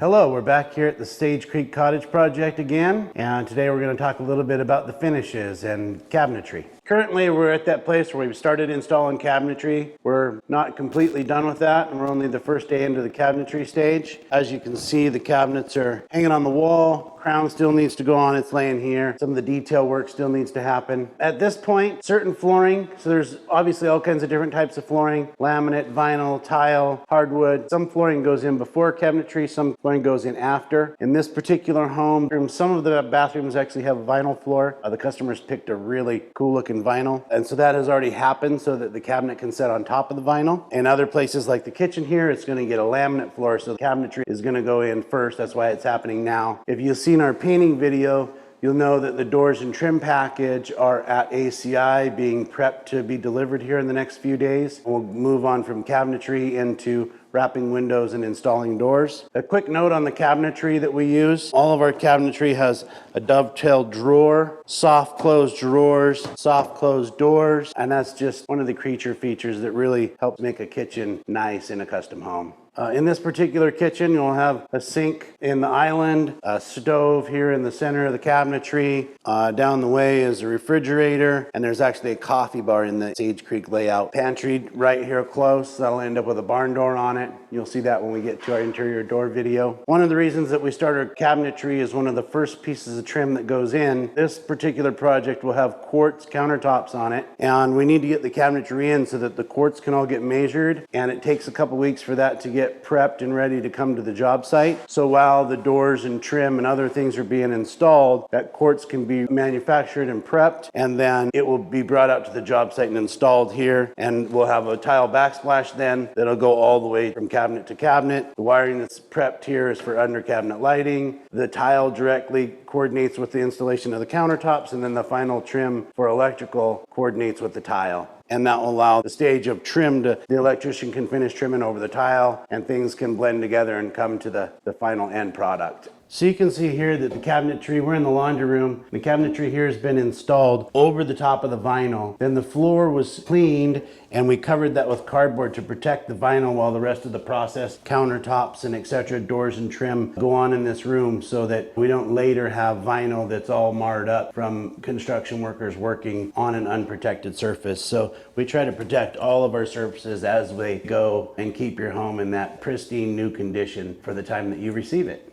Hello, we're back here at the Sage Creek Cottage project again, and today we're going to talk a little bit about the finishes and cabinetry. Currently, we're at that place where we've started installing cabinetry. We're not completely done with that, and we're only the first day into the cabinetry stage. As you can see, the cabinets are hanging on the wall. Crown still needs to go on, it's laying here. Some of the detail work still needs to happen. At this point, certain flooring, so there's obviously all kinds of different types of flooring, laminate, vinyl, tile, hardwood. Some flooring goes in before cabinetry, some flooring goes in after. In this particular home, some of the bathrooms actually have vinyl floor. The customers picked a really cool looking vinyl, and so that has already happened so that the cabinet can set on top of the vinyl. In other places like the kitchen here, it's going to get a laminate floor, so the cabinetry is going to go in first. That's why it's happening now. If you've seen our painting video, you'll know that the doors and trim package are at ACI being prepped to be delivered here in the next few days. We'll move on from cabinetry into wrapping windows and installing doors. A quick note on the cabinetry that we use. All of our cabinetry has a dovetail drawer, soft close drawers, soft close doors, and that's just one of the creature features that really helps make a kitchen nice in a custom home. In this particular kitchen, you'll have a sink in the island, a stove here in the center of the cabinetry. Down the way is a refrigerator, and there's actually a coffee bar in the Sage Creek layout. Pantry right here close. That'll end up with a barn door on it. You'll see that when we get to our interior door video. One of the reasons that we started cabinetry is one of the first pieces of trim that goes in. This particular project will have quartz countertops on it, and we need to get the cabinetry in so that the quartz can all get measured, and it takes a couple weeks for that to get prepped and ready to come to the job site. So while the doors and trim and other things are being installed, that quartz can be manufactured and prepped, and then it will be brought out to the job site and installed here, and we'll have a tile backsplash then that'll go all the way from cabinet to cabinet. The wiring that's prepped here is for under cabinet lighting. The tile directly coordinates with the installation of the countertops, and then the final trim for electrical coordinates with the tile. And that will allow the stage of trim to, the electrician can finish trimming over the tile, and things can blend together and come to the final end product. So you can see here that the cabinetry, we're in the laundry room. The cabinetry here has been installed over the top of the vinyl. Then the floor was cleaned, and we covered that with cardboard to protect the vinyl while the rest of the process, countertops and etc., doors and trim go on in this room so that we don't later have vinyl that's all marred up from construction workers working on an unprotected surface. So we try to protect all of our surfaces as they go and keep your home in that pristine new condition for the time that you receive it.